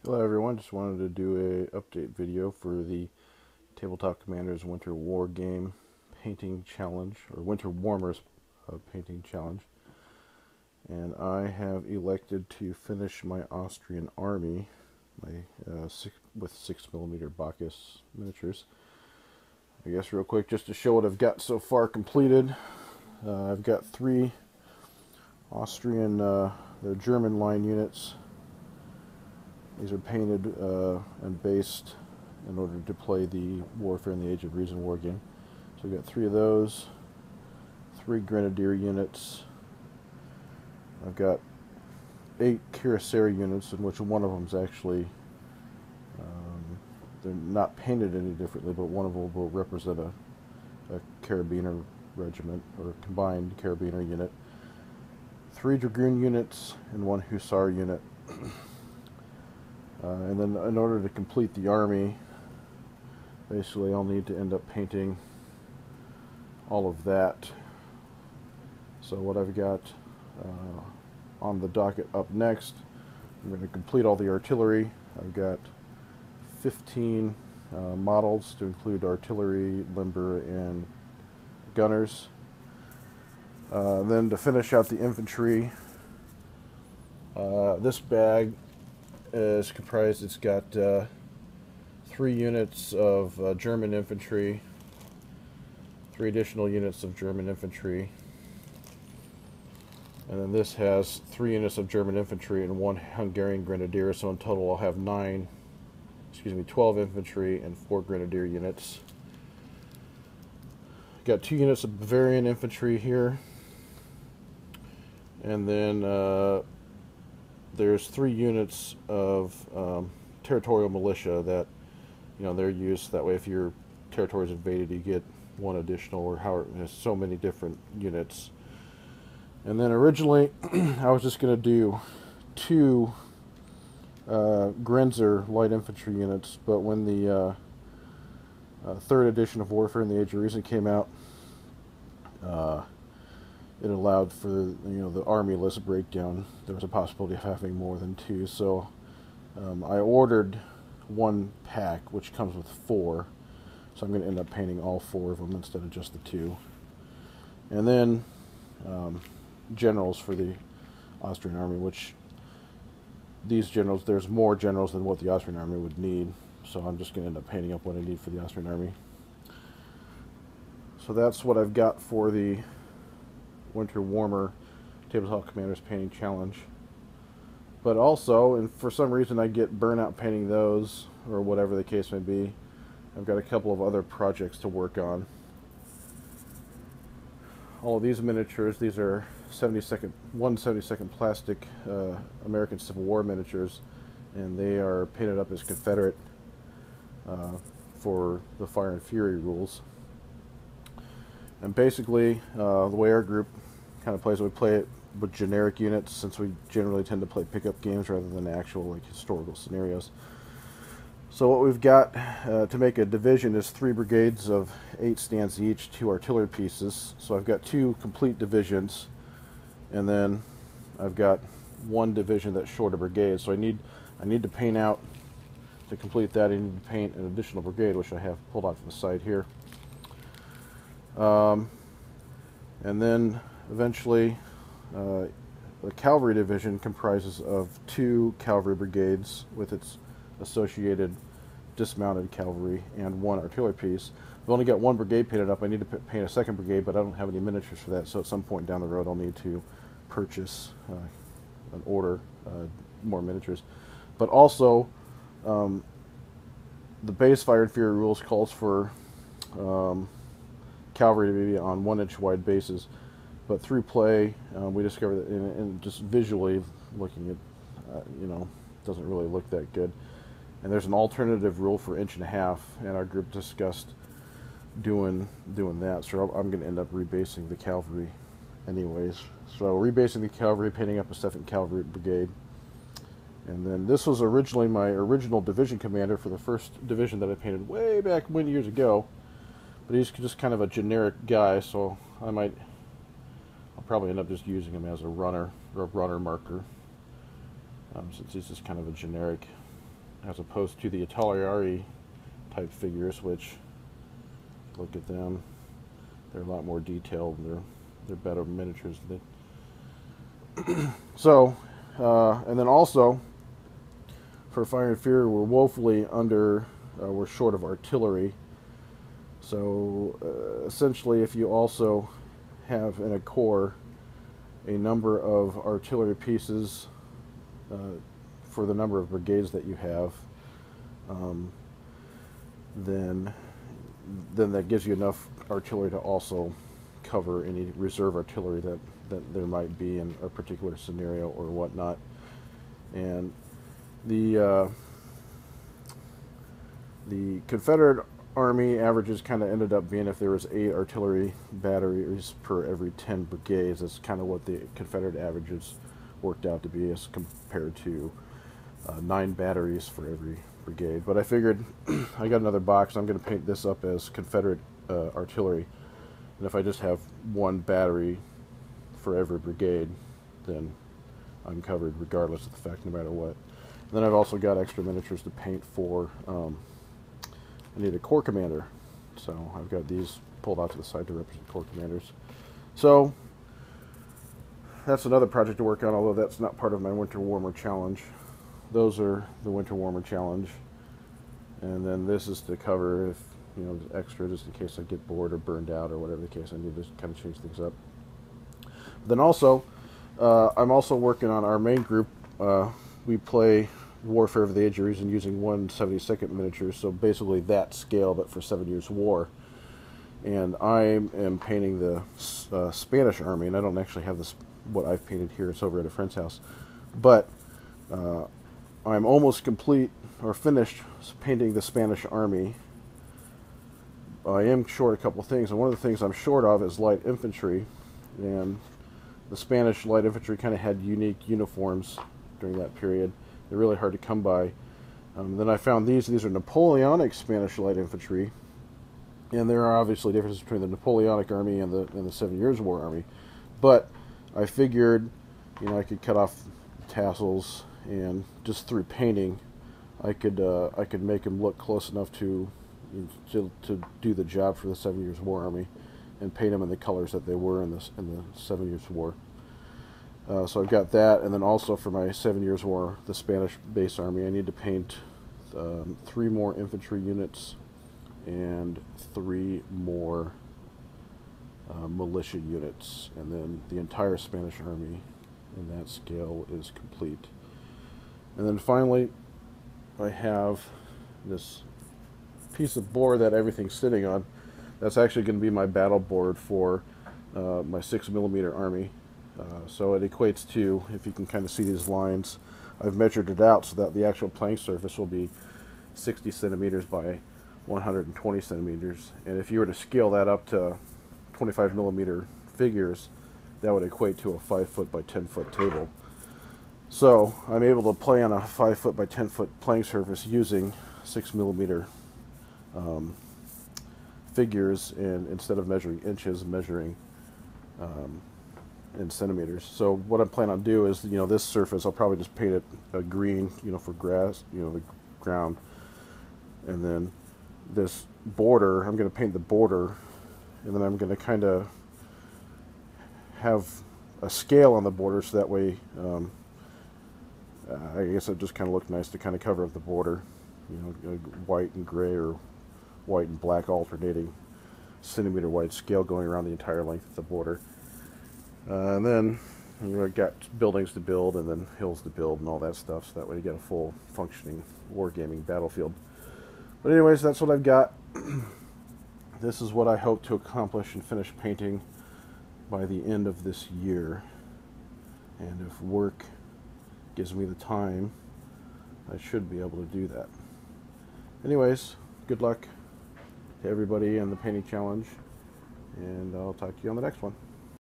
Hello everyone, just wanted to do a update video for the Tabletop Commanders Winter War Game Painting Challenge, or Winter Warmers Painting Challenge. And I have elected to finish my Austrian army with 6mm Bacchus miniatures. I guess real quick, just to show what I've got so far completed. I've got 3 Austrian, they're German line units. These are painted and based in order to play the Warfare in the Age of Reason war game. So we've got 3 of those, 3 Grenadier units. I've got 8 Cuirassier units, in which one of them is actually, they're not painted any differently, but one of them will represent a Carabiner regiment, or a combined Carabiner unit. 3 Dragoon units and 1 Hussar unit. And then in order to complete the army, basically I'll need to end up painting all of that. So what I've got on the docket up next, I'm going to complete all the artillery. I've got 15 models to include artillery, limber, and gunners. Then to finish out the infantry, this bag is comprised, it's got 3 units of German infantry, 3 additional units of German infantry, and then this has 3 units of German infantry and 1 Hungarian grenadier, so in total I'll have 12 infantry and 4 grenadier units. Got 2 units of Bavarian infantry here, and then there's 3 units of territorial militia that, they're used that way. If your territory is invaded, you get 1 additional, or how there's so many different units. And then originally, I was just going to do 2 Grenzer light infantry units, but when the 3rd edition of Warfare in the Age of Reason came out, it allowed for the army list breakdown. There was a possibility of having more than 2, so I ordered 1 pack, which comes with 4. So I'm going to end up painting all 4 of them instead of just the 2. And then generals for the Austrian army, which these generals, there's more generals than what the Austrian army would need. So I'm just going to end up painting up what I need for the Austrian army. So that's what I've got for the Winter Warmer Tabletop Commanders Painting Challenge. But also, and for some reason I get burnout painting those, or whatever the case may be, I've got a couple of other projects to work on. All of these miniatures, these are 1/72nd plastic American Civil War miniatures, and they are painted up as Confederate for the Fire and Fury rules. And basically, the way our group kind of plays, we play it with generic units, since we generally tend to play pickup games rather than actual historical scenarios. So what we've got to make a division is 3 brigades of 8 stands each, 2 artillery pieces. So I've got 2 complete divisions, and then I've got 1 division that's short a brigade. So I need to paint out, to complete that, I need to paint an additional brigade, which I have pulled out from the side here. And then eventually the cavalry division comprises of 2 cavalry brigades with its associated dismounted cavalry and 1 artillery piece. I've only got 1 brigade painted up. I need to paint a 2nd brigade, but I don't have any miniatures for that, so at some point down the road I'll need to purchase and order more miniatures. But also, the base Fire and Fury rules calls for cavalry to be on 1-inch wide bases, but through play we discovered that in just visually looking at doesn't really look that good, and there's an alternative rule for 1.5 inch, and our group discussed doing that. So I'm going to end up rebasing the cavalry anyways. So rebasing the cavalry, painting up a 2nd cavalry brigade. And then this was originally my original division commander for the 1st division that I painted way back when, years ago. But he's just kind of a generic guy, so I'll probably end up just using him as a runner, or a runner marker, since he's just kind of a generic as opposed to the Atelieri type figures, which, look at them, they're a lot more detailed, and they're better miniatures. So, and then also for Fire and Fury, we're woefully we're short of artillery. So essentially, if you also have in a core a number of artillery pieces for the number of brigades that you have, then that gives you enough artillery to also cover any reserve artillery that there might be in a particular scenario or whatnot. And the Confederate Army averages kind of ended up being, if there was 8 artillery batteries per every 10 brigades, that's kind of what the Confederate averages worked out to be, as compared to 9 batteries for every brigade. But I figured I got another box, I'm going to paint this up as Confederate artillery, and if I just have 1 battery for every brigade, then I'm covered regardless of the fact, no matter what. And then I've also got extra miniatures to paint for I need a corps commander, so I've got these pulled out to the side to represent corps commanders. So that's another project to work on, although that's not part of my Winter Warmer Challenge. Those are the Winter Warmer Challenge, and then this is to cover if, you know, extra, just in case I get bored or burned out or whatever the case. I need to kind of change things up. But then also, I'm also working on our main group. We play Warfare of the Age of Reason using 1/72 miniatures, so basically that scale, but for 7 Years' War. And I am painting the Spanish army, and I don't actually have this, what I've painted here. It's over at a friend's house. But I'm almost complete, or finished, painting the Spanish army. I am short a couple of things, and one of the things I'm short of is light infantry. And the Spanish light infantry kind of had unique uniforms during that period. They're really hard to come by. Then I found these. These are Napoleonic Spanish light infantry, and there are obviously differences between the Napoleonic army and the 7 Years' War army. But I figured, you know, I could cut off tassels, and just through painting, I could make them look close enough to do the job for the 7 Years' War army, and paint them in the colors that they were in the 7 Years' War. So I've got that, and then also for my 7 Years' War, the Spanish base army, I need to paint 3 more infantry units and 3 more militia units, and then the entire Spanish army in that scale is complete. And then finally, I have this piece of board that everything's sitting on. That's actually going to be my battle board for my 6mm army. So it equates to, if you can kind of see these lines, I've measured it out so that the actual playing surface will be 60 centimeters by 120 centimeters. And if you were to scale that up to 25mm figures, that would equate to a 5-foot by 10-foot table. So I'm able to play on a 5-foot by 10-foot playing surface using 6mm figures, and instead of measuring inches, measuring in centimeters. So what I'm planning on do is, you know, this surface, I'll probably just paint it a green, you know, for grass, you know, the ground. And then this border, I'm going to paint the border, and then I'm going to kind of have a scale on the border, so that way, I guess it just kind of looked nice to kind of cover up the border, you know, white and gray, or white and black alternating centimeter wide scale going around the entire length of the border. And then, you know, I've got buildings to build, and then hills to build, and all that stuff, so that way you get a full functioning wargaming battlefield. But anyways, that's what I've got. This is what I hope to accomplish and finish painting by the end of this year. And if work gives me the time, I should be able to do that. Anyways, good luck to everybody in the painting challenge, and I'll talk to you on the next one.